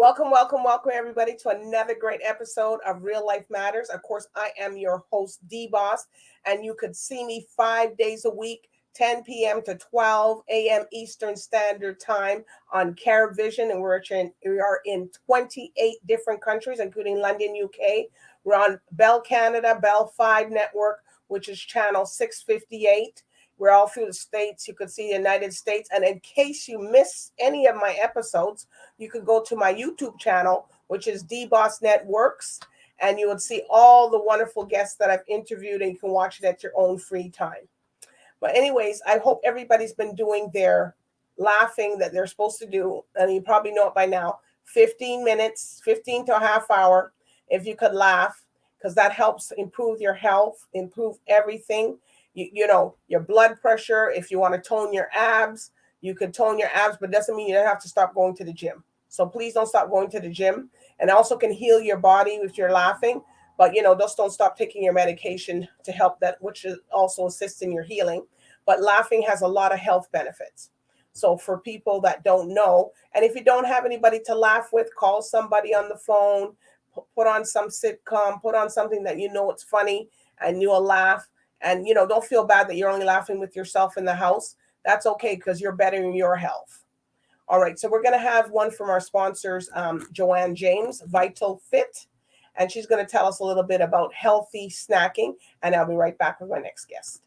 Welcome, everybody, to another great episode of Real Life Matters. Of course, I am your host, DBoss, and you could see me 5 days a week, 10 p.m. to 12 a.m. Eastern Standard Time on CaribVision, and we are in 28 different countries, including London, UK. We're on Bell Canada, BellFibe Network, which is channel 658. We're all through the States. You could see the United States. And in case you miss any of my episodes, you could go to my YouTube channel, which is DBoss Networks, and you would see all the wonderful guests that I've interviewed, and you can watch it at your own free time. But anyways, I hope everybody's been doing their laughing that they're supposed to do. And you probably know it by now. 15 minutes, 15 to a half hour, if you could laugh, because that helps improve your health, improve everything. You know, your blood pressure. If you want to tone your abs, you could tone your abs, but doesn't mean you don't have to stop going to the gym. So please don't stop going to the gym. And also can heal your body if you're laughing. But, you know, just don't stop taking your medication to help that, which is also assists in your healing. But laughing has a lot of health benefits. So for people that don't know, and if you don't have anybody to laugh with, call somebody on the phone, put on some sitcom, put on something that you know it's funny and you'll laugh. And, you know, don't feel bad that you're only laughing with yourself in the house. That's okay, because you're bettering your health. All right. So we're going to have one from our sponsors, Joanne James, Vital Fit. And she's going to tell us a little bit about healthy snacking. And I'll be right back with my next guest.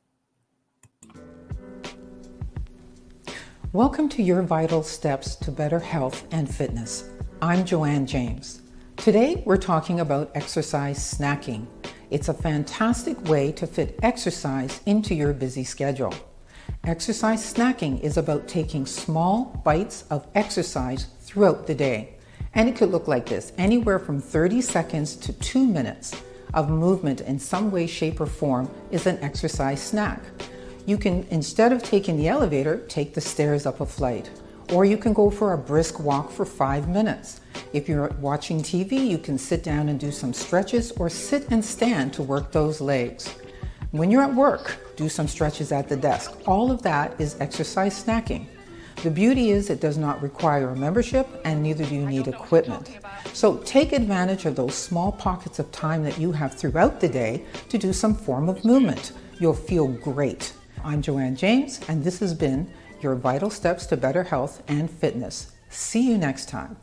Welcome to your vital steps to better health and fitness. I'm Joanne James. Today, we're talking about exercise snacking. It's a fantastic way to fit exercise into your busy schedule. Exercise snacking is about taking small bites of exercise throughout the day. And it could look like this, anywhere from 30 seconds to 2 minutes of movement in some way, shape, or form is an exercise snack. You can, instead of taking the elevator, take the stairs up a flight. Or you can go for a brisk walk for 5 minutes. If you're watching TV, you can sit down and do some stretches or sit and stand to work those legs. When you're at work, do some stretches at the desk. All of that is exercise snacking. The beauty is it does not require a membership, and neither do you need equipment. So take advantage of those small pockets of time that you have throughout the day to do some form of movement. You'll feel great. I'm Joanne James, and this has been your vital steps to better health and fitness. See you next time.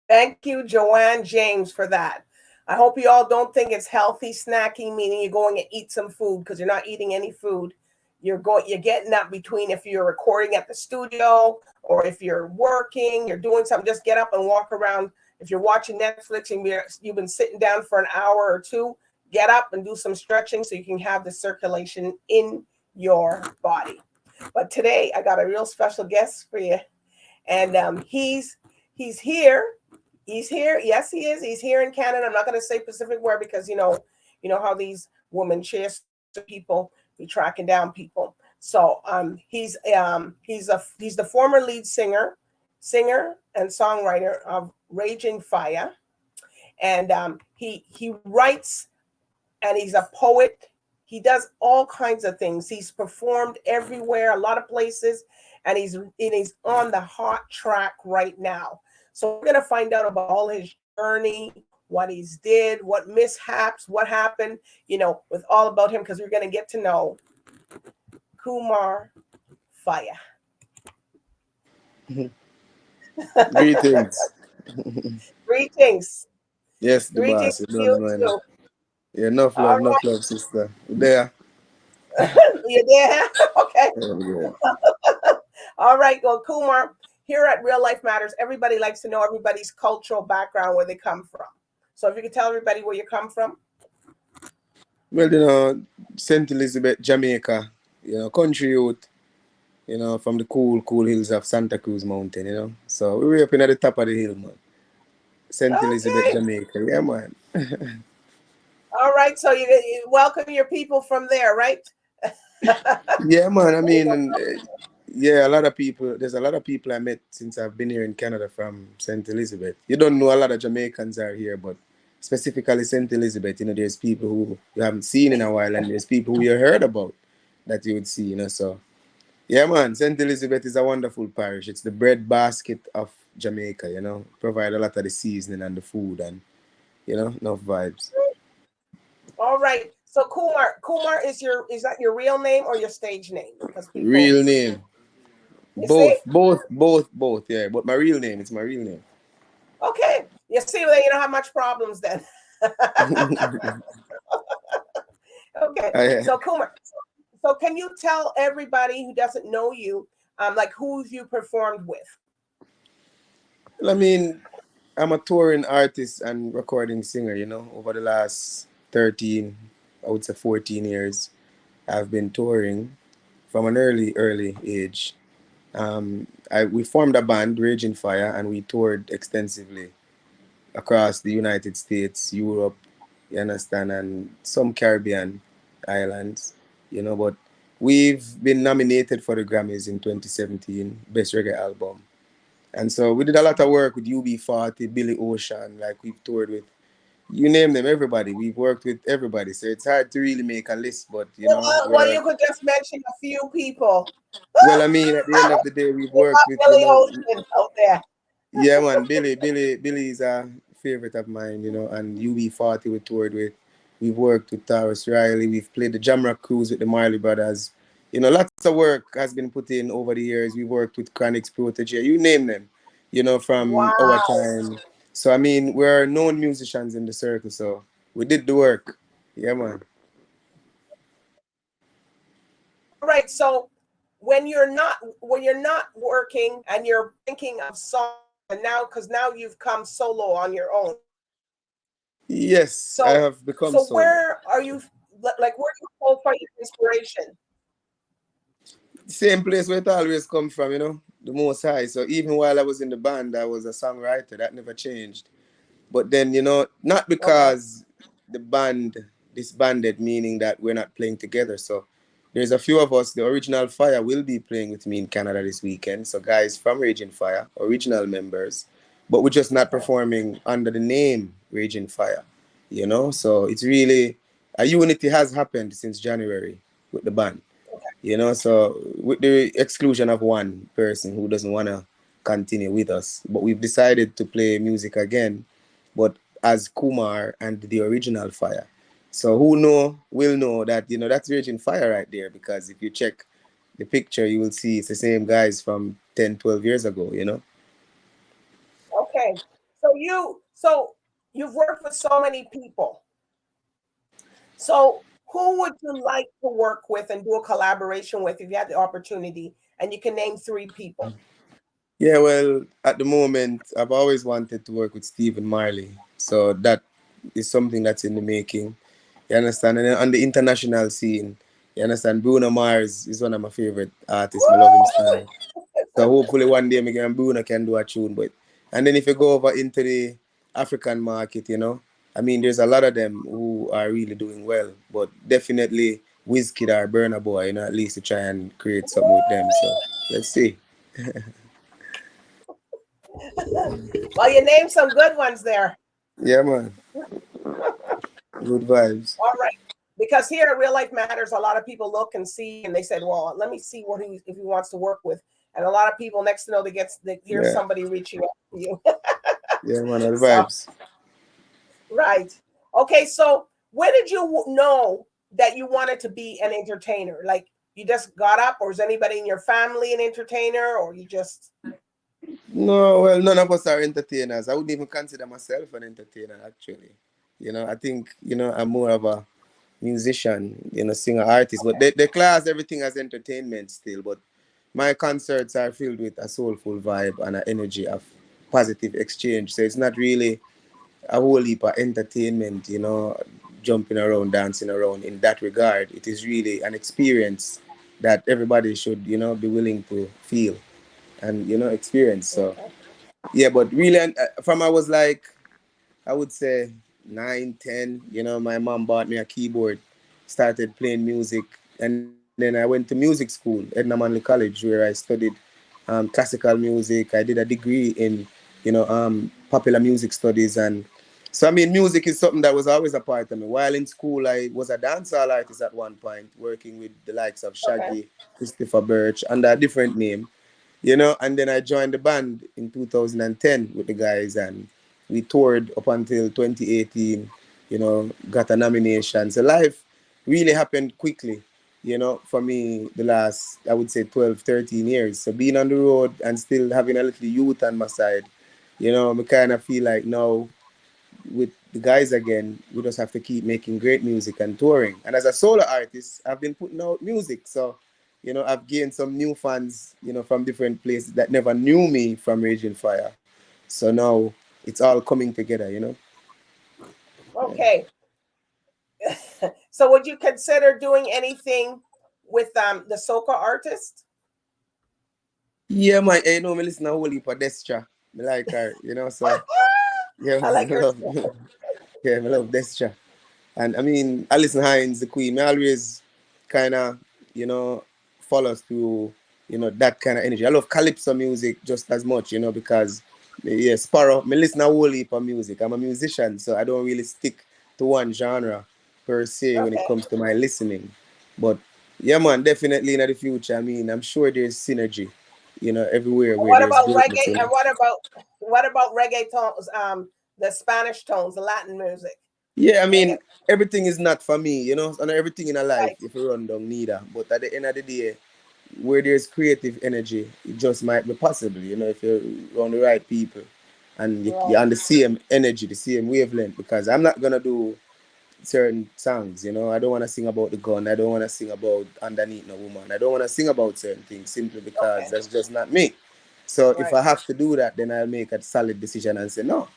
Thank you, Joanne James, for that. I hope you all don't think it's healthy snacking, meaning you're going to eat some food, because you're not eating any food. You're getting up between, if you're recording at the studio or if you're working, you're doing something, just get up and walk around. If you're watching Netflix and you've been sitting down for an hour or two, get up and do some stretching so you can have the circulation in your body. But today I got a real special guest for you. And he's here. He's here. Yes, he is. He's here in Canada. I'm not going to say Pacific where, because you know how these women chase people, be tracking down people. So he's the former lead singer and songwriter of Raging Fire, and he writes, and he's a poet. He does all kinds of things. He's performed everywhere, a lot of places, and he's on the hot track right now. So we're going to find out about all his journey, what he's did, what mishaps, what happened, with all about him, because we're going to get to know KUMAR FYAH. Greetings. Greetings. Yes, the boss. Yeah, enough love, sister. You there? You there? Okay. Yeah. All right, go, KUMAR. Here at Real Life Matters, everybody likes to know everybody's cultural background, where they come from. So if you could tell everybody where you come from. Well, St. Elizabeth, Jamaica, country youth, from the cool hills of Santa Cruz Mountain, So we were up in at the top of the hill, man. St. Elizabeth, Jamaica. Yeah, man. All right, so you welcome your people from there, right? Yeah, man. I mean, yeah, there's a lot of people I met since I've been here in Canada from St. Elizabeth. You don't know a lot of Jamaicans are here, but specifically St. Elizabeth, there's people who you haven't seen in a while, and there's people who you heard about that you would see, so Yeah, man. St. Elizabeth is a wonderful parish. It's the bread basket of Jamaica, you know. Provide a lot of the seasoning and the food and, you know, enough vibes. All right. So Kumar is that your real name or your stage name? Because people, Real name. you see, Both. Yeah, but my real name. It's my real name. okay, you see, then you don't have much problems then. Okay, I, so Kumar, so can you tell everybody who doesn't know you, like who you performed with? well, I mean, I'm a touring artist and recording singer, you know. Over the last 13, I would say 14 years, I've been touring from an early age. We formed a band, Raging Fire, and we toured extensively across the United States, Europe, you understand, and some Caribbean islands, you know. But we've been nominated for the Grammys in 2017, Best Reggae Album. And so we did a lot of work with UB40, Billy Ocean, like we've toured with, you name them, everybody. We've worked with everybody. So it's hard to really make a list, but you know, Well, you could just mention a few people. well, I mean, at the end of the day, we've You worked got with, you Billy know, Ocean out there. yeah, man, Billy is a favorite of mine, you know, and UB40 we toured with. We've worked with Taurus Riley. We've played the Jamrock Cruise with the Marley Brothers. You know, lots of work has been put in over the years. We worked with Chronix Protege, you name them, you know, from our Wow. time. So, I mean, we're known musicians in the circle, so we did the work. Yeah, man. All right. So when you're not working and you're thinking of songs, and now because now you've come solo on your own. Yes, I So have become so solo. where are you like where do you pull from your inspiration? Same place where it always come from, you know, the most high. So even while I was in the band, I was a songwriter. That never changed. But then, you know, not Okay. because the band disbanded, meaning that we're not playing together. So there's a few of us, the original Fire will be playing with me in Canada this weekend. So guys from Raging Fire, original members, but we're just not performing under the name Raging Fire, you know? So it's really, a unity has happened since January with the band. You know, so with the exclusion of one person who doesn't want to continue with us, but we've decided to play music again, but as Kumar and the original Fire. So who know will know that, you know, that's Raging Fire right there, because if you check the picture, you will see it's the same guys from 10, 12 years ago, you know. Okay. So you've worked with so many people. So who would you like to work with and do a collaboration with if you had the opportunity and you can name three people? Yeah, well, at the moment, I've always wanted to work with Stephen Marley. So that is something that's in the making. You understand? And then on the international scene, you understand, Bruno Mars is one of my favorite artists. I love him Woo! style. So hopefully one day me and Bruno can do a tune. But and then if you go over into the African market, you know, I mean, there's a lot of them who are really doing well. But definitely Wizkid or Burna Boy, you know, at least to try and create something with them. So let's see. Well, you named some good ones there. Yeah, man. Good vibes. All right. Because here at Real Life Matters, a lot of people look and see, and they said, "Well, let me see what he if he wants to work with." And a lot of people, next to know, they hear Yeah. somebody reaching out to you. Yeah, man. Good So vibes. right. Okay. So when did you know that you wanted to be an entertainer? Like you just got up, or is anybody in your family an entertainer, or you just No, well, none of us are entertainers. I wouldn't even consider myself an entertainer, actually. You know, I think, you know, I'm more of a musician, you know, singer, artist. But they class everything as entertainment still. But my concerts are filled with a soulful vibe and an energy of positive exchange. So it's not really a whole heap of entertainment, you know, jumping around, dancing around in that regard. It is really an experience that everybody should, you know, be willing to feel and, you know, experience. So, okay? yeah, but really, from I was like, I would say 9, 10, you know, my mom bought me a keyboard, started playing music. And then I went to music school, Edna Manley College, where I studied classical music. I did a degree in, you know, popular music studies. And So I mean, music is something that was always a part of me. While in school, I was a dancehall artist at one point, working with the likes of Okay. Shaggy, Christopher Birch, under a different name, you know. And then I joined the band in 2010 with the guys, and we toured up until 2018. You know, got a nomination. So life really happened quickly, you know, for me the last, I would say, 12, 13 years. So being on the road and still having a little youth on my side, you know, I kind of feel like now with the guys again, we just have to keep making great music and touring. And as a solo artist, I've been putting out music. So, you know, I've gained some new fans, you know, from different places that never knew me from Raging Fire. So now it's all coming together, you know. Yeah, Okay. So would you consider doing anything with the soca artist? yeah man, you know, me listen to a whole heap of Destra. Me like her, you know, so yeah, I like I her love, too. yeah, I love Destra. And I mean, Alison Hines, the queen, I always kind of, you know, follows through, you know, that kind of energy. I love calypso music just as much, you know, because, yeah, Sparrow, me listen a whole heap of music. I'm a musician, so I don't really stick to one genre per se when it Okay. comes to my listening. But yeah, man, definitely in the future, I mean, I'm sure there's synergy, you know, everywhere where What there's about greatness, reggae? you And know. what about reggae tones? The Spanish tones, the Latin music, Yeah, I reggae. mean, everything is not for me, you know, and everything in a life, Right. if you run down, neither. But at the end of the day, where there's creative energy, it just might be possible, you know, if you're around the right people and you're Right. on the same energy, the same wavelength. Because I'm not going to do certain songs, you know, I don't want to sing about the gun, I don't want to sing about underneath no woman, I don't want to sing about certain things simply because Okay. that's just not me. So if Right. I have to do that, then I'll make a solid decision and say no.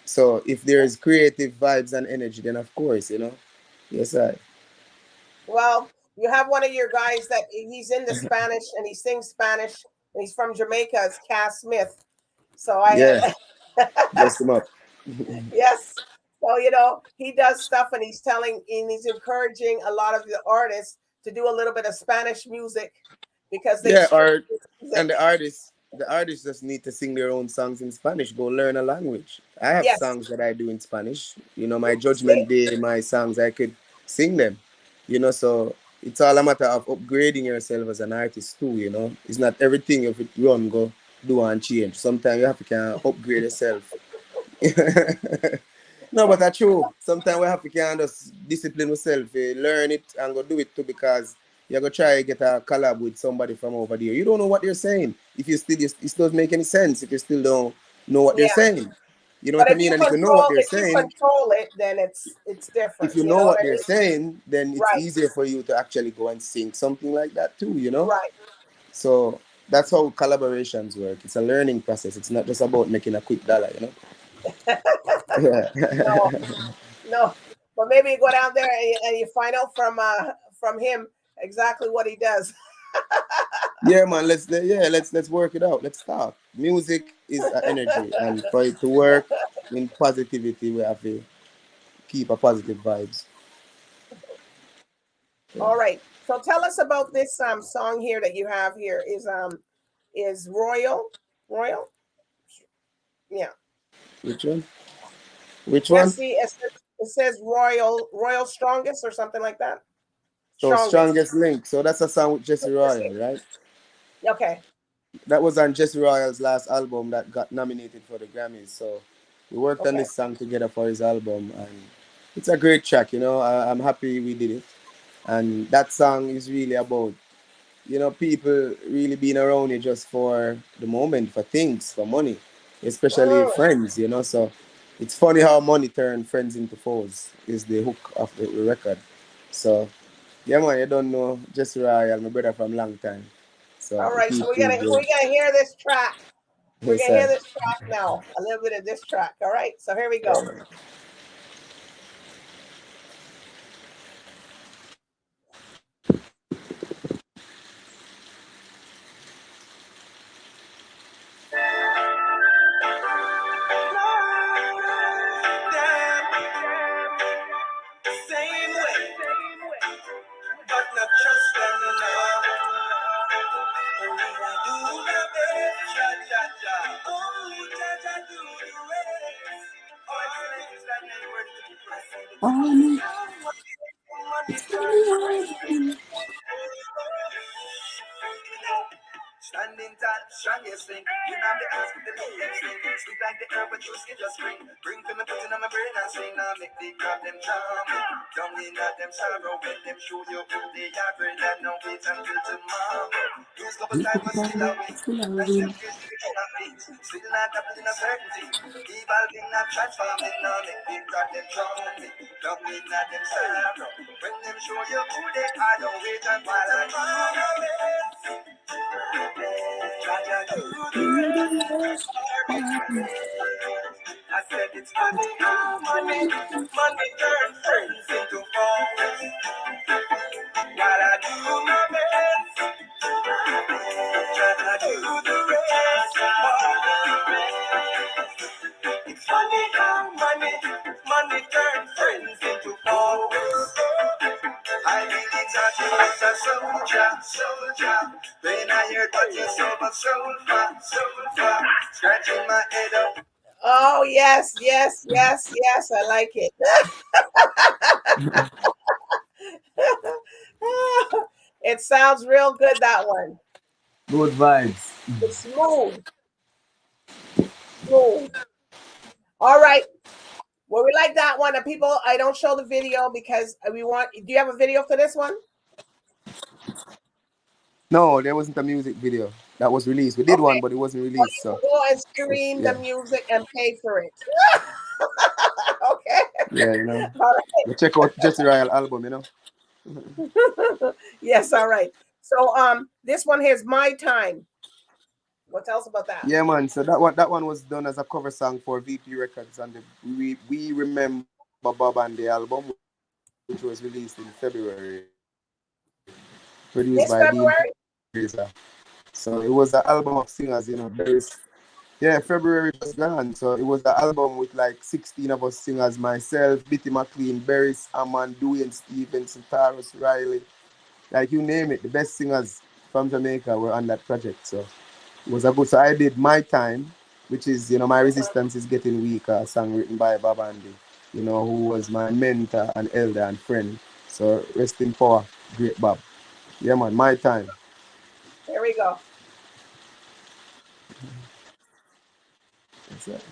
So if there's creative vibes and energy, then of course, you know, yes, I. Well, you have one of your guys that he's into Spanish and he sings Spanish and he's from Jamaica. It's Cass Smith. So Yeah, I dress them up. yes. So he does stuff and he's telling and he's encouraging a lot of the artists to do a little bit of Spanish music because they Yeah, strip or music. and the artists just need to sing their own songs in Spanish. Go learn a language. I have Yes. songs that I do in Spanish. You know, my Judgment See? Day, my songs, I could sing them. You know, so it's all a matter of upgrading yourself as an artist too. You know, it's not everything if it run go do and change. Sometimes you have to kind of upgrade yourself. No, but that's true. Sometimes we have to kind of just discipline yourself, learn it and go do it too because you're gonna try to get a collab with somebody from over there. You don't know what they're saying. If you still it doesn't make any sense if you still don't know what they're Yeah. saying. You know But what I if mean? you And if you know what control they're if you saying, control it, then it's if different. you You know know what what I they're mean? saying, then it's Right. easier for you to actually go and sing something like that too, you know? Right. So that's how collaborations work. It's a learning process. It's not just about making a quick dollar, you know? No, Yeah. no. But maybe you go down there and you find out from him exactly what he does. Yeah, man. Let's work it out. Let's talk. Music is an energy, and for it to work in positivity, we have to keep a positive vibes. All right. So tell us about this song here that you have here is Royal. Royal? Yeah. Which one? Which Yeah, one? see it says Royal Strongest or something like that. So Strongest. strongest link. So that's a song with Jesse Let's see. Royal, right? Okay. That was on Jesse Royal's last album that got nominated for the Grammys. So we worked on Okay. this song together for his album, and it's a great track. You know, I'm happy we did it, and that song is really about, you know, people really being around you just for the moment, for things, for money, especially Mm, friends, you know. So it's funny how money turned friends into foes is the hook of the record. So yeah, man, you don't know Jesse Royal, my brother from long time. So all we right. So keep we gotta things we going. gotta hear this track. We're Yes, gonna hear sir. this track now. A little bit of this track. All right. So here we go. Yeah. Same way, but not trust them now. Only I do the best, ja ja ja. Only ja ja do the rest. Honey. Standing tall, strongest thing. You have the ass with the latest thing. Sweet like the herb, but you skin just spring. Bring to me, put in on my brain and sing. Now make the crowd them charm. Down in at them sorrow, when them show you who they are. Bring that no wait until tomorrow. Use couple time, but still away. Like them kids, you can not be. Still not double in a certainty. Evolving, not transforming. Now make the crowd them charm. Down in at them sorrow. When them show you who they are. Don't wait until tomorrow. I said it's money, money, money turn friends into foes. While I do my best, try to do the rest. It's funny how money, money turn friends into foes. I really thought you was a soldier, soldier. When I heard what you said, but soul, scratching my head up. Oh, yes, yes, yes, yes. I like it. It sounds real good, that one. Good vibes. It's smooth. Smooth. All right. Well, we like that one. And people, I don't show the video because we want. Do you have a video for this one? No, there wasn't a music video that was released. We did one, but it wasn't Well, released. you So can go and stream the yeah, music and pay for it. Okay. yeah, you know. All You check out Jesse Real album, you know. right. Yes. All right. So this one here's My Time. What tell us about that? Yeah, man. So that one was done as a cover song for VP Records, and we remember Bob and the album, which was released in February, produced This by Dean February? Fraser. So it was an album of singers, you know. February just gone. So it was the album with like 16 of us singers, myself, Bitty McLean, Barris, Amman, Dwayne Stevens, Taurus, Riley, like you name it. The best singers from Jamaica were on that project. So it was a good. So I did My Time, which is, My Resistance is Getting Weaker, a song written by Bob Andy, who was my mentor and elder and friend. So rest in power, great Bob. Yeah, man, My Time. Here we go. That's it.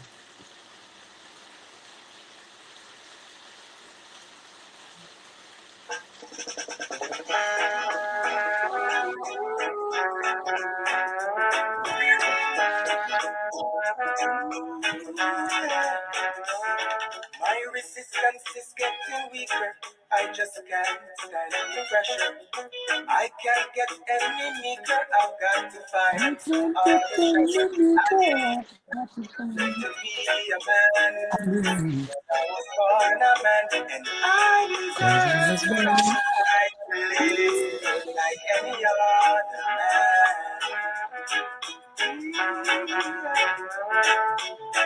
My resistance is getting weaker. I just can't stand the pressure. I can't get any meeker. I've got to fight all the treasure. I need to be a man. I was born a man, and I deserve the right to live like any other man.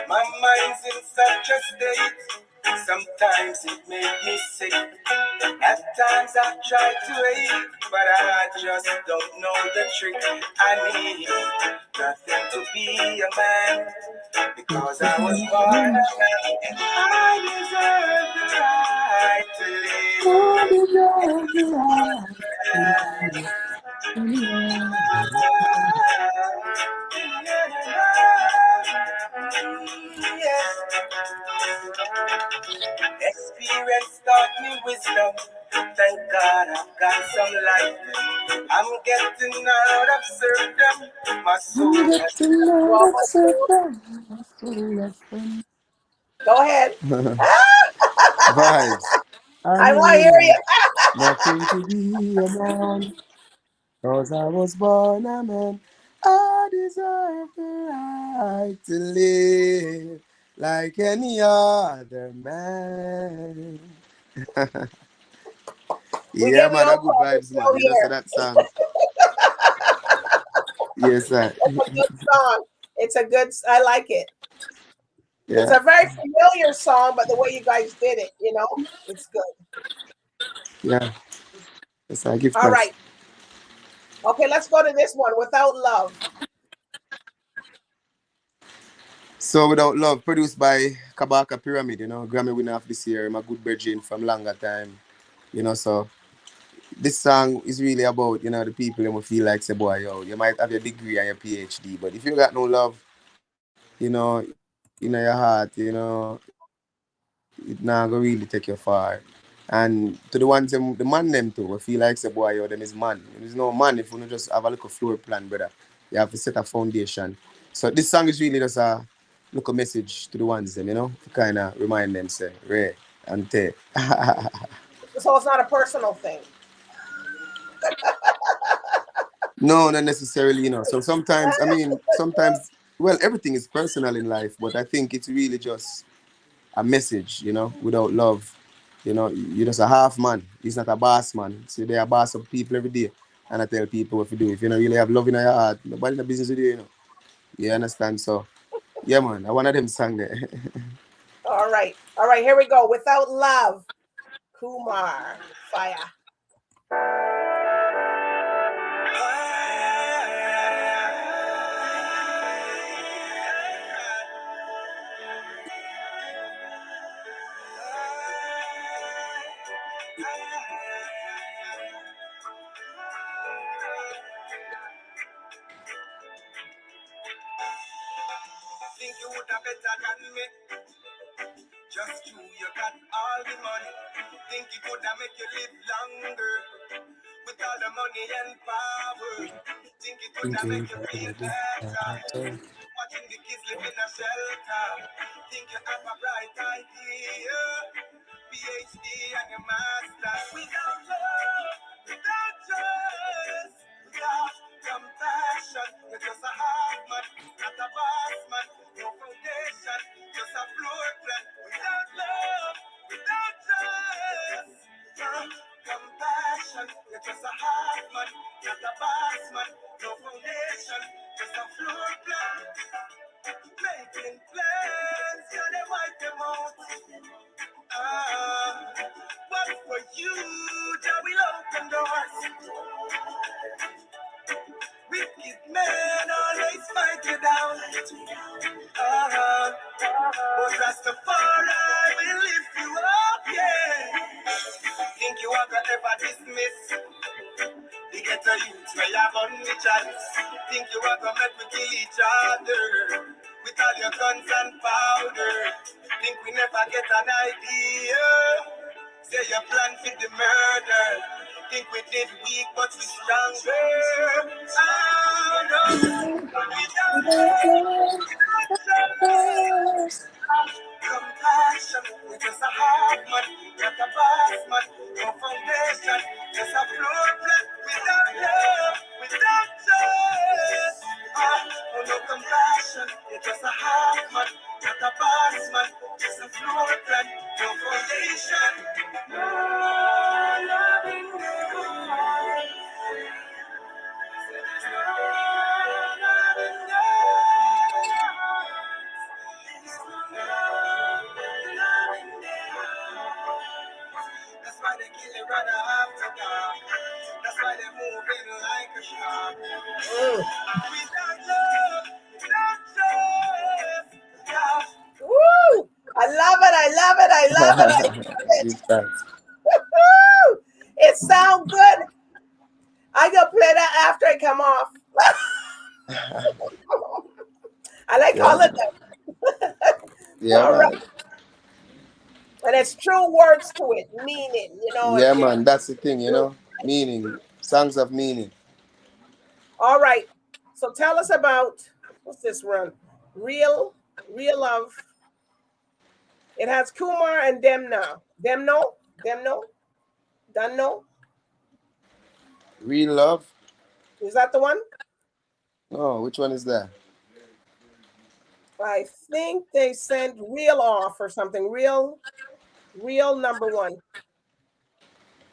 My mind's in such a state. Sometimes it makes me sick. At times I try to hate, but I just don't know the trick. I need nothing to be a man, because I was born a man, and I deserve the right to live. Experience taught me wisdom. Thank God I've got some life. I'm getting out of serfdom. My soul has Go ahead. Vibes. I I want to hear need you. nothing to be a man, cause I was born a man. I deserve the right to live like any other man. We Yeah, give you man, all a good call the vibes, man. show You know, so here. that song. Yes, sir. It's a good song. It's a good. I like it. It's Yeah, a very familiar song, but the way you guys did it, it's good. yeah. Yes, I give All thanks. right. Okay, let's go to this one. Without Love. So Without Love, produced by Kabaka Pyramid, Grammy winner of this year, my good virgin from longer time, so this song is really about, the people who feel like say, boy, yo, you might have your degree and your PhD, but if you got no love, in your heart, it not gonna really take you far. And to the ones the man them too, we feel like say, boy, yo, them is man. There's no man if you don't just have a little floor plan, brother. You have to set a foundation. So this song is really just a little message to the ones them, to kind of remind them, say, Ray and Tay. So it's not a personal thing. No, not necessarily, So sometimes, well, everything is personal in life, but I think it's really just a message, without love, you're just a half man. He's not a boss man. So they're a boss of people every day. And I tell people what to do. If you don't really have love in your heart, nobody in the business with you. You understand? So, yeah, man, I one of them song there. All right. All right. Here we go. Without Love, Kumar Faya. Think you would have better than me. Just you got all the money. Think it would have make you live longer. With all the money and power. Think it would have make you feel better. Watching the kids live in a shelter. Think you have a bright idea. PhD and a master. Without love, without trust, without compassion, you're just a hard man, not a boss man. No foundation, just a floor plan. Without love, without trust, compassion, you're just a hard man, not a boss man. No foundation, just a floor plan. Making plans, yeah, they wipe them out. But for you, Jah will open doors. Wicked men always fight you down. But Rastafari will lift you up, yeah. Think you are gonna ever dismiss the ghetto youths where you have on the chance. Think you are gonna make we kill each other with all your guns and powder. Think we never get an idea. Say you plan for the murder. Think we did weak, but we stronger. Oh no, we don't know. Compassion, we're just a hard man, not a boss man. No foundation, just a floor plan. Without love, without justice. Oh no compassion, you're just a hard man, not a boss man. Just a floor plan, no foundation. No love in your heart. There's no love in your heart. That's why they kill it right after dark. That's why they're moving like a shark. Without love, without trust, without. Woo! I love it. I love it. I love it. I love it. Give thanks. Woo! It sounds good. I gonna play that after I come off. I like all Yeah, of them. yeah, All right. man. And it's true words to it, meaning, Yeah, it's man. That's the thing, true. Meaning, songs of meaning. All right. So tell us about what's this run? Real, real love. It has Kumar and Dem Nuh. Dem Nuh, Dun Nuh. Real love. Is that the one? Oh, which one is that? I think they sent real off or something. Real number one.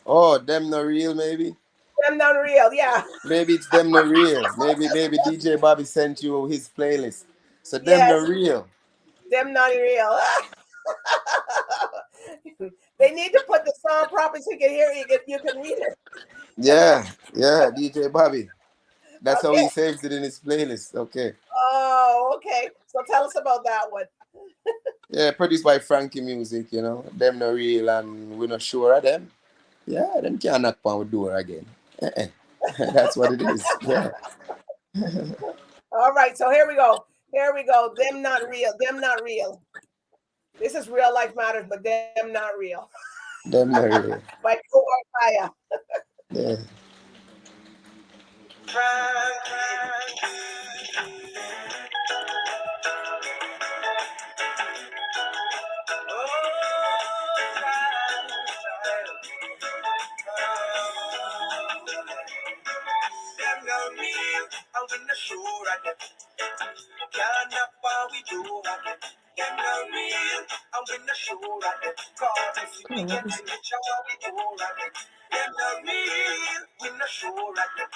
Oh, Dem Nuh Real, maybe. Dem Nuh Real, yeah. Maybe it's Dem Nuh Real. Maybe DJ Bobby sent you his playlist. So Dem Yes, Nuh Real. Dem Nuh Real. They need to put the song properly so you can hear it. You can read it. Yeah, DJ Bobby. That's how Okay. he saves it in his playlist. Okay. Oh, okay. So tell us about that one. Yeah, produced by Frankie Music, you know. Dem Nuh Real and we're not sure of them. Yeah, them can't knock on our door again. Eh-eh. That's what it is. Yeah. All right, so here we go. Here we go. Them not real. Them not real. This is real life matters, but them not real. Dem Nuh Real. By KUMAR FYAH. Yeah. Them no real, and we not sure of them. Can't up how we do again. Them no real, and we not sure of them. Cause if we get in the shower, we do again. Them no real, we not sure of them.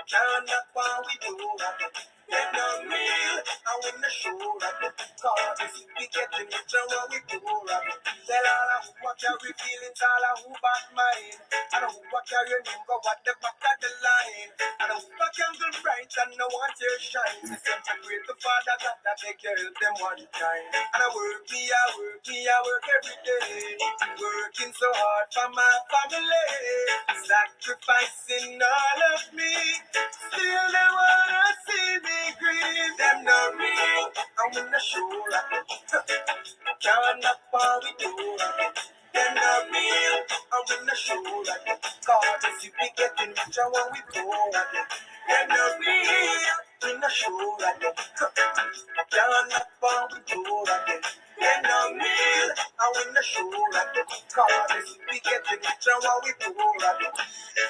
Can't up how we do again. Them no real, and we not sure of them. Cause if we get in the shower, we do again. Tell all of who what carry feelings, all of who bad mind. And who what carry remember what the back of the line. And who what candle bright and no want your shine. We send to great the Father God that take care of them one time. And I work every day. Working so hard for my family. Sacrificing all of me. Still they wanna see me grieve. Them no real, and we not sure of it. Can't up how we do it. Them no real, and we not sure of it. Cause if we getting richer when we go at it. Them no real, we not sure of it. Can't up how we do it. Them no real, and we not sure of it. Cause if we getting richer when we go at it.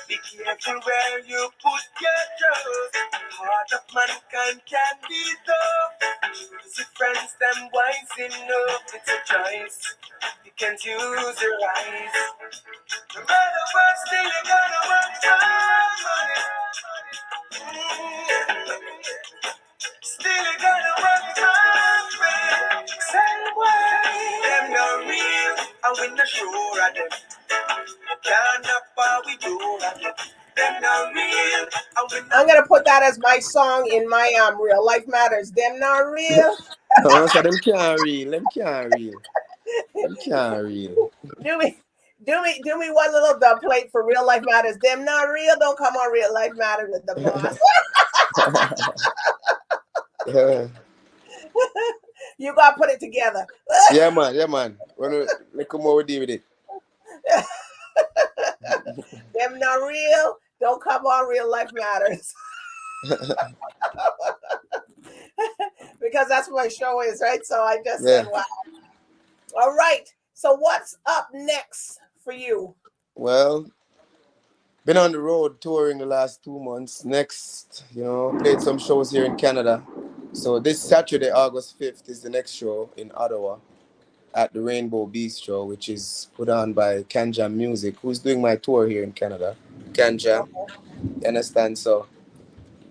Be careful where you put your trust. Heart of mankind can be tough. Choose your friends, them wise enough. It's a choice. You can't use your eyes. No matter what, still you gonna work hard on it. Still you gonna work hard on it. Same way. Them no real, and we not sure of them. Can't up how we do it. Them no real, and we I'm not. gonna put that as my song in my real life matters. Them not real. Oh, so them can't real. Them can't real. Them can't real. Do me, do me one little dub plate for real life matters. Them not real. Don't come on real life matters with the boss. Yeah. You gotta put it together. Yeah, man. Yeah, man. Let's come over deal with it. Them not real. Don't come on real life matters. Because that's what my show is, right? So I just said, Yeah. wow. All right. So what's up next for you? Well, been on the road touring the last 2 months. Next, played some shows here in Canada. So this Saturday, August 5th, is the next show in Ottawa at the Rainbow Bistro, which is put on by Canjam Music, who's doing my tour here in Canada. Canjam, you understand? So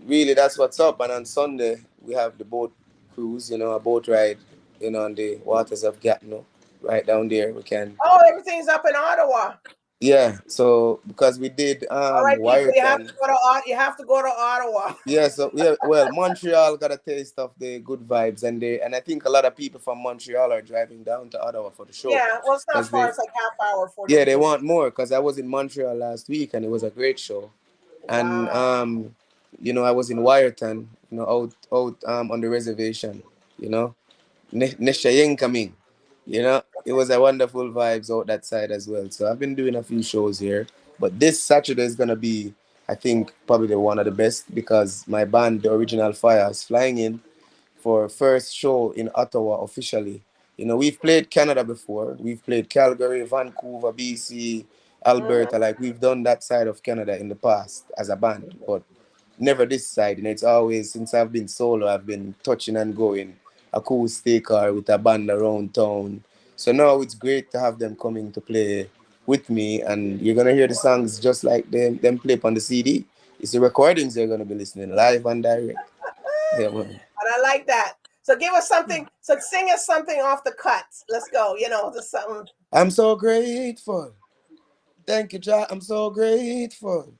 really, that's what's up. And on Sunday, we have the boat cruise, a boat ride, on the waters of Gatineau, right down there. We can, Oh, everything's up in Ottawa. yeah. So because we did All right, people, Wireton. you have to go to Ottawa. Yeah, so yeah, well, Montreal got a taste of the good vibes, and I think a lot of people from Montreal are driving down to Ottawa for the show Yeah, well, it's not because far. It's like half hour, 40 yeah, they minutes. want more because I was in Montreal last week and it was a great show, and Wow. I was in Wireton, out on the reservation, Neshayeng coming, it was a wonderful vibes out that side as well. So I've been doing a few shows here, but this Saturday is gonna be, I think, probably the one of the best because my band, the Original Fire, is flying in for first show in Ottawa officially. We've played Canada before. We've played Calgary, Vancouver, BC, Alberta. Like we've done that side of Canada in the past as a band, but never this side. And it's always since I've been solo, I've been touching and going acoustic or with a band around town. So now it's great to have them coming to play with me, and you're gonna hear the songs just like them play on the CD. It's the recordings you're gonna be listening live and direct. Yeah, man. And I like that. So give us something. So sing us something off the cuts. Let's go. Just something. I'm so grateful. Thank you, Jah. I'm so grateful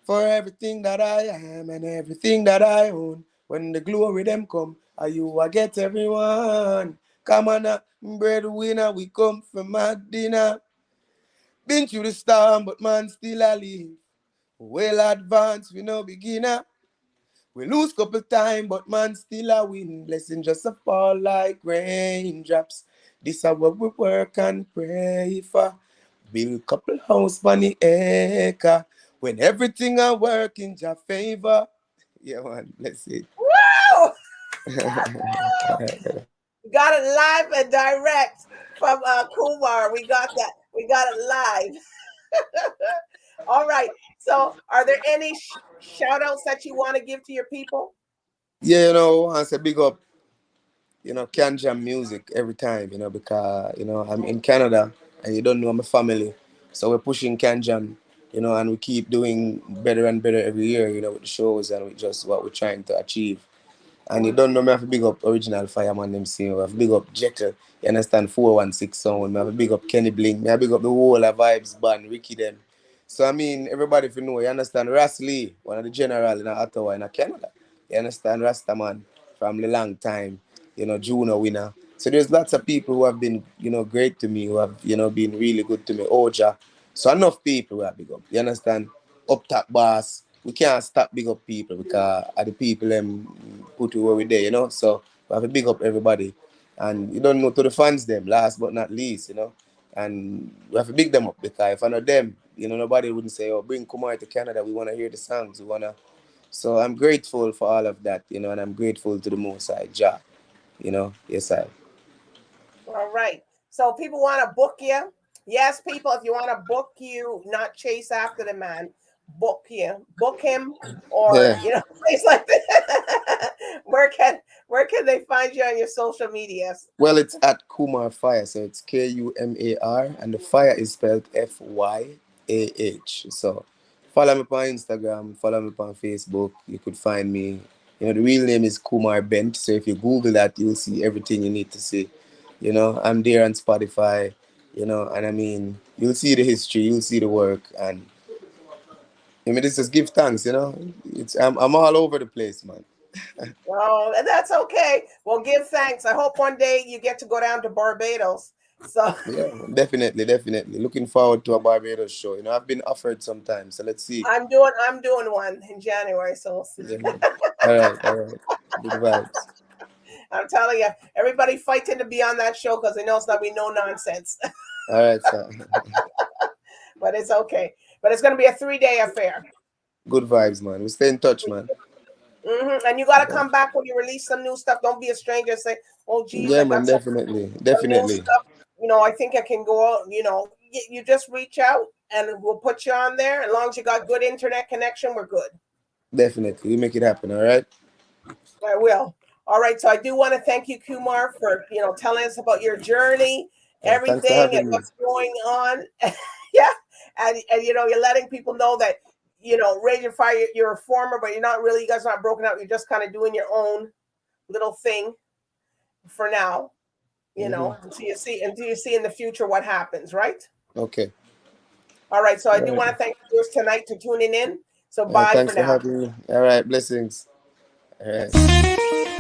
for everything that I am and everything that I own. When the glory them come, Are you I get everyone? Come on, breadwinner, we come from my dinner. Been through the storm, but man still a live. Well advanced, we no beginner. We lose couple time, but man still a win. Blessing just a fall like raindrops. This is what we work and pray for. Build couple house bunny acre. When everything I work in your favor. Yeah, man, let's see. Woo! Got it live and direct from Kumar. We got that. We got it live. All right. So, are there any shout outs that you want to give to your people? Yeah, I say big up, can jam music every time, because, I'm in Canada and you don't know my family. So we're pushing can jam, and we keep doing better and better every year, with the shows and with just what we're trying to achieve. And you don't know me have to big up original fireman them see. I have to big up Jekyll, you understand, 416 sound. I have to big up Kenny Blink, I have to big up the whole of Vibes band, Ricky them. So I mean everybody if you know, you understand Ras Lee, one of the general in Ottawa in Canada. You understand Rastaman from the long time, Juno winner. So there's lots of people who have been, great to me, who have, been really good to me. Oja. So enough people who have big up. You understand? Up top boss. We can't stop big up people because are the people them put where we there, So we have to big up everybody. And you don't know to the fans them, last but not least, And we have to big them up because if I know them, nobody wouldn't say, oh, bring Kumar to Canada. We want to hear the songs. We want to. So I'm grateful for all of that, and I'm grateful to the Most High Jah, Yes, I. All right. So, people want to book you. Yes, people, if you want to book you, not chase after the man, book you, book him, or Yeah. things like that. Where can they find you on your social medias? Well, it's at Kumar Fire, so it's KUMAR, and the fire is spelled FYAH. So follow me on Instagram, follow me on Facebook. You could find me. The real name is Kumar Bent. So if you Google that, you'll see everything you need to see. I'm there on Spotify. And I mean, you'll see the history, you'll see the work, and this just give thanks. I'm all over the place, man. Oh, that's okay. Well, give thanks. I hope one day you get to go down to Barbados. So Yeah, definitely, definitely. Looking forward to a Barbados show. I've been offered sometimes, so let's see. I'm doing one in January. So we'll see. Yeah. All right, all right. Big vibes. I'm telling you, everybody fighting to be on that show because they know it's gonna be no nonsense. All right, sir. But it's okay. But it's gonna be a 3-day affair. Good vibes, man. We stay in touch, man. And you got to come back when you release some new stuff. Don't be a stranger. Say, "Oh, geez, Yeah, I man. got some Definitely, new definitely, stuff. I think I can go out." You just reach out, and we'll put you on there. As long as you got good internet connection, we're good. definitely. We make it happen. All right. I will. All right. So I do want to thank you, Kumar, for telling us about your journey, Thanks for everything, and having me. what's going on. Yeah, and you're letting people know that Rage and Fire, you're a former, but you're not really. You guys are not broken out. You're just kind of doing your own little thing for now. Until you see in the future what happens. Right. Okay. All right. So I All do right. want to thank you tonight for tuning in. So All right. bye for Thanks for now. having me. All right. Blessings. All right.